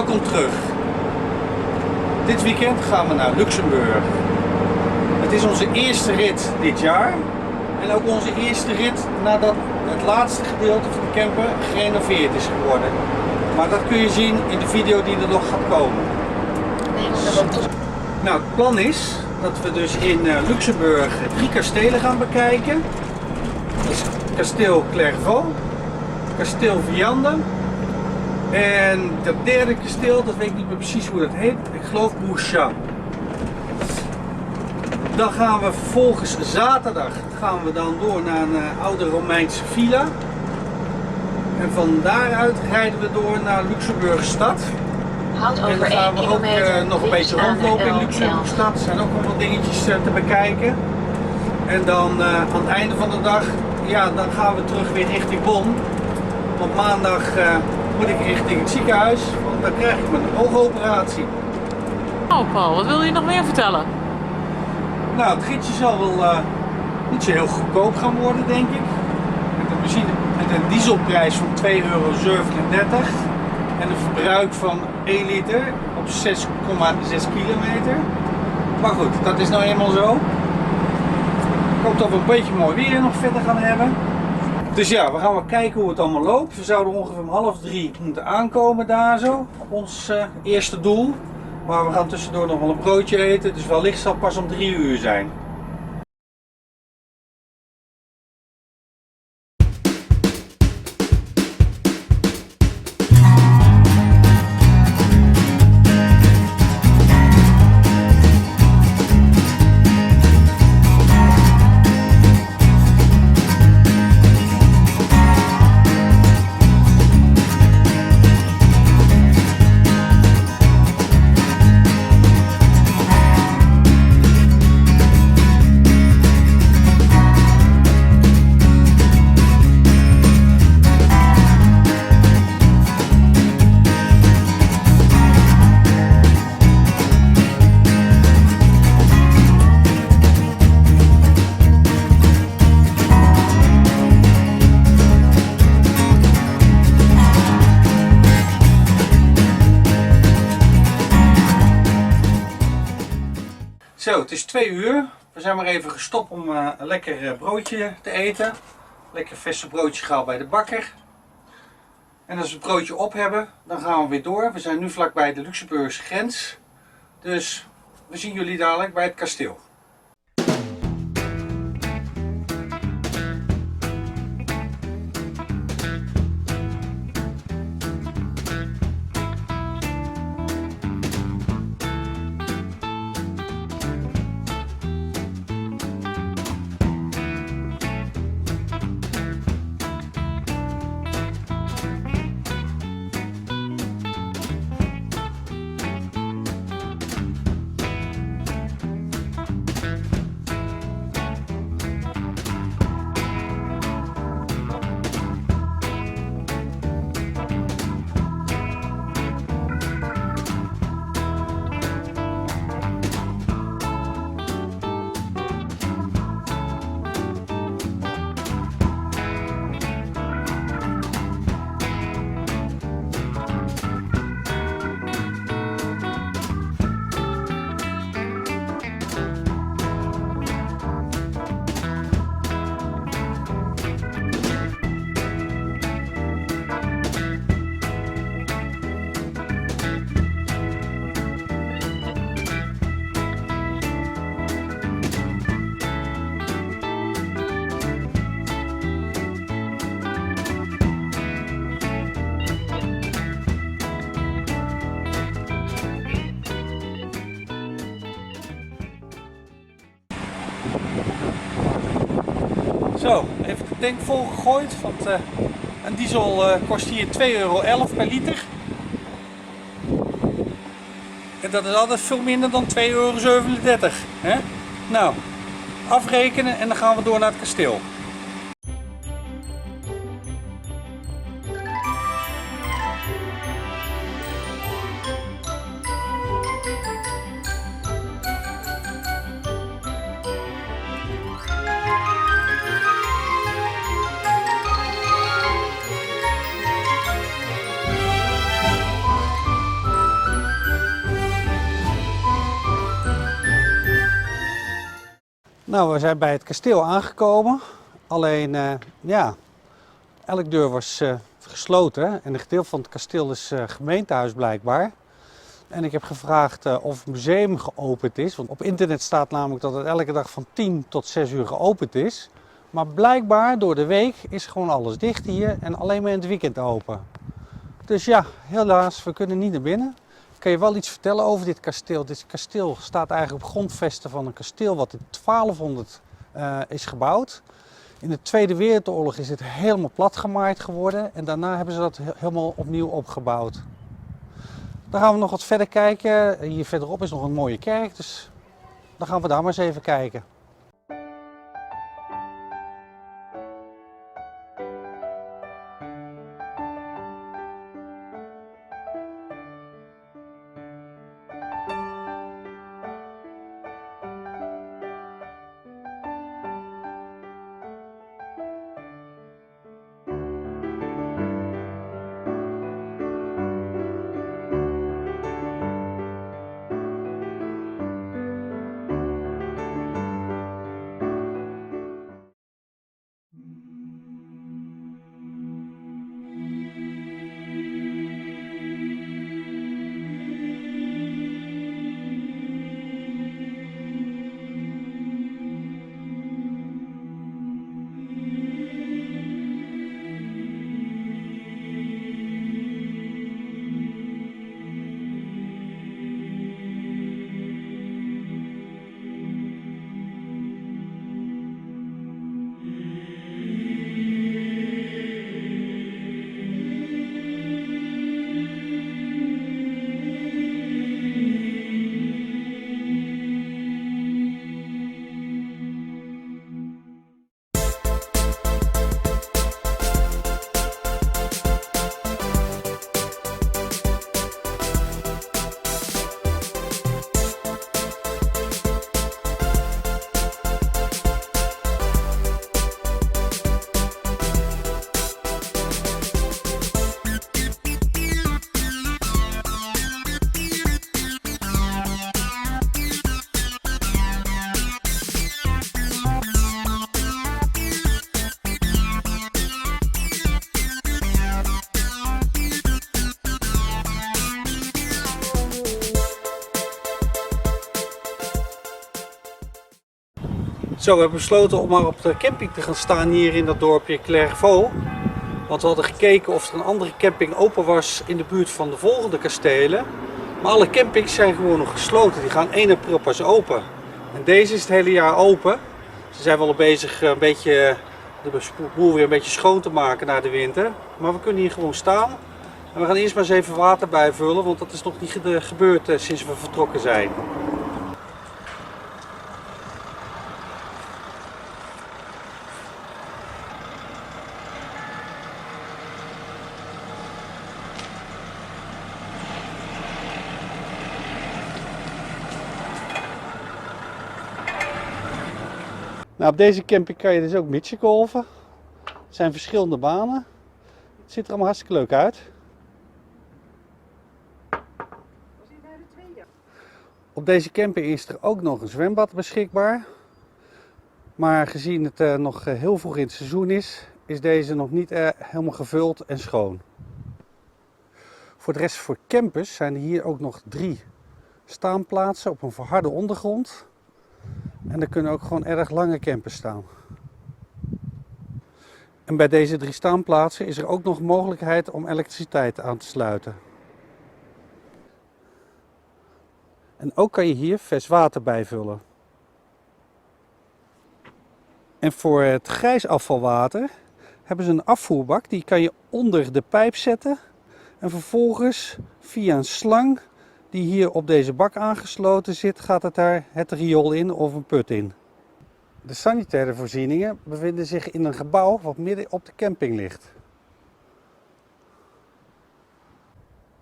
Welkom terug. Dit weekend gaan we naar Luxemburg. Het is onze eerste rit dit jaar en ook onze eerste rit nadat het laatste gedeelte van de camper gerenoveerd is geworden. Maar dat kun je zien in de video die er nog gaat komen. Nou, het plan is dat we dus in Luxemburg 3 kastelen gaan bekijken. Dat is kasteel Clairvaux, kasteel Vianden en dat derde kasteel, dat weet ik niet meer precies hoe dat heet, ik geloof Bouchat. Dan gaan we vervolgens zaterdag door naar een oude Romeinse villa. En van daaruit rijden we door naar Luxemburg stad. En dan gaan we ook nog een beetje rondlopen in Luxemburg stad. Er zijn ook nog wat dingetjes te bekijken. En dan aan het einde van de dag, ja, dan gaan we terug weer richting Bonn. Want maandag moet ik richting het ziekenhuis, want dan krijg ik mijn oogoperatie. Oh Paul, wat wil je nog meer vertellen? Nou, het ritje zal wel niet zo heel goedkoop gaan worden, denk ik. Met een dieselprijs van €2,37 en een verbruik van 1 liter op 6,6 kilometer. Maar goed, dat is nou eenmaal zo. Ik hoop dat we een beetje mooi weer nog verder gaan hebben. Dus ja, we gaan wel kijken hoe het allemaal loopt. We zouden ongeveer om 2:30 moeten aankomen daar zo, op ons eerste doel. Maar we gaan tussendoor nog wel een broodje eten, dus wellicht zal het pas om 3 uur zijn. Zo, het is 2 uur. We zijn maar even gestopt om een lekker broodje te eten. Lekker verse broodje gehaald bij de bakker. En als we het broodje op hebben, dan gaan we weer door. We zijn nu vlakbij de Luxemburgse grens. Dus we zien jullie dadelijk bij het kasteel. Zo, even de tank vol gegooid, want een diesel kost hier €2,11 per liter. En dat is altijd veel minder dan €2,37. Hè? Nou, afrekenen en dan gaan we door naar het kasteel. Nou, we zijn bij het kasteel aangekomen. Alleen, ja, elke deur was gesloten en een gedeelte van het kasteel is gemeentehuis blijkbaar. En ik heb gevraagd of het museum geopend is, want op internet staat namelijk dat het elke dag van 10 tot 6 uur geopend is. Maar blijkbaar door de week is gewoon alles dicht hier en alleen maar in het weekend open. Dus ja, helaas, we kunnen niet naar binnen. Ik kan je wel iets vertellen over dit kasteel. Dit kasteel staat eigenlijk op grondvesten van een kasteel wat in 1200 is gebouwd. In de Tweede Wereldoorlog is het helemaal platgemaaid geworden en daarna hebben ze dat helemaal opnieuw opgebouwd. Dan gaan we nog wat verder kijken. Hier verderop is nog een mooie kerk, dus dan gaan we daar maar eens even kijken. Zo, we hebben besloten om maar op de camping te gaan staan hier in dat dorpje Clairvaux. Want we hadden gekeken of er een andere camping open was in de buurt van de volgende kastelen. Maar alle campings zijn gewoon nog gesloten. Die gaan 1 april pas open. En deze is het hele jaar open. Ze zijn wel bezig een beetje de boel weer een beetje schoon te maken na de winter. Maar we kunnen hier gewoon staan. En we gaan eerst maar eens even water bijvullen, want dat is nog niet gebeurd sinds we vertrokken zijn. Nou, op deze camping kan je dus ook midgetgolfen. Er zijn verschillende banen. Het ziet er allemaal hartstikke leuk uit. Op deze camping is er ook nog een zwembad beschikbaar. Maar gezien het nog heel vroeg in het seizoen is deze nog niet helemaal gevuld en schoon. Voor de rest voor campers zijn er hier ook nog 3 staanplaatsen op een verharde ondergrond. En er kunnen ook gewoon erg lange campers staan. En bij deze 3 staanplaatsen is er ook nog mogelijkheid om elektriciteit aan te sluiten. En ook kan je hier vers water bijvullen. En voor het grijsafvalwater hebben ze een afvoerbak. Die kan je onder de pijp zetten. En vervolgens via een slang die hier op deze bak aangesloten zit, gaat het daar het riool in of een put in. De sanitaire voorzieningen bevinden zich in een gebouw wat midden op de camping ligt.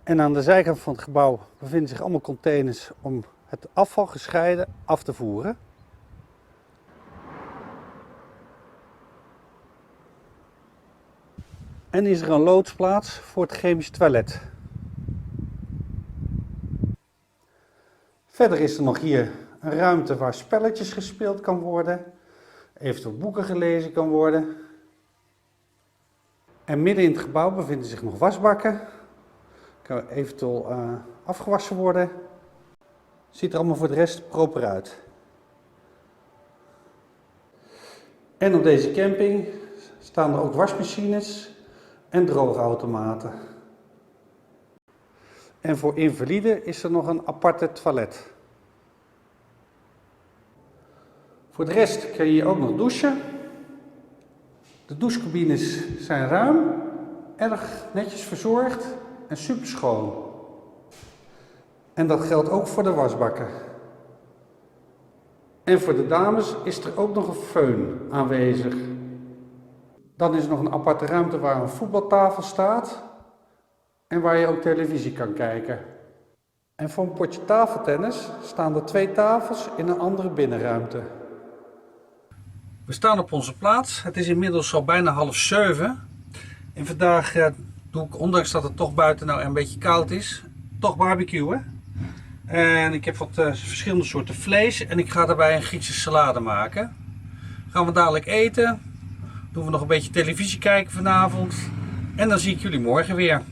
En aan de zijkant van het gebouw bevinden zich allemaal containers om het afval gescheiden af te voeren. En is er een loodsplaats voor het chemisch toilet. Verder is er nog hier Een ruimte waar spelletjes gespeeld kan worden, eventueel boeken gelezen kan worden. En midden in het gebouw bevinden zich nog wasbakken. Kan eventueel afgewassen worden. Ziet er allemaal voor de rest proper uit. En op deze camping staan er ook wasmachines en droogautomaten. En voor invaliden is er nog een aparte toilet. Voor de rest kun je hier ook nog douchen. De douchecabines zijn ruim, erg netjes verzorgd en super schoon. En dat geldt ook voor de wasbakken. En voor de dames is er ook nog een föhn aanwezig. Dan is er nog een aparte ruimte waar een voetbaltafel staat en waar je ook televisie kan kijken. En voor een potje tafeltennis staan er 2 tafels in een andere binnenruimte. We staan op onze plaats. Het is inmiddels al bijna 6:30. En vandaag doe ik, ondanks dat het toch buiten nou een beetje koud is, toch barbecuen. En ik heb wat verschillende soorten vlees en ik ga daarbij een Griekse salade maken. Gaan we dadelijk eten. Doen we nog een beetje televisie kijken vanavond. En dan zie ik jullie morgen weer.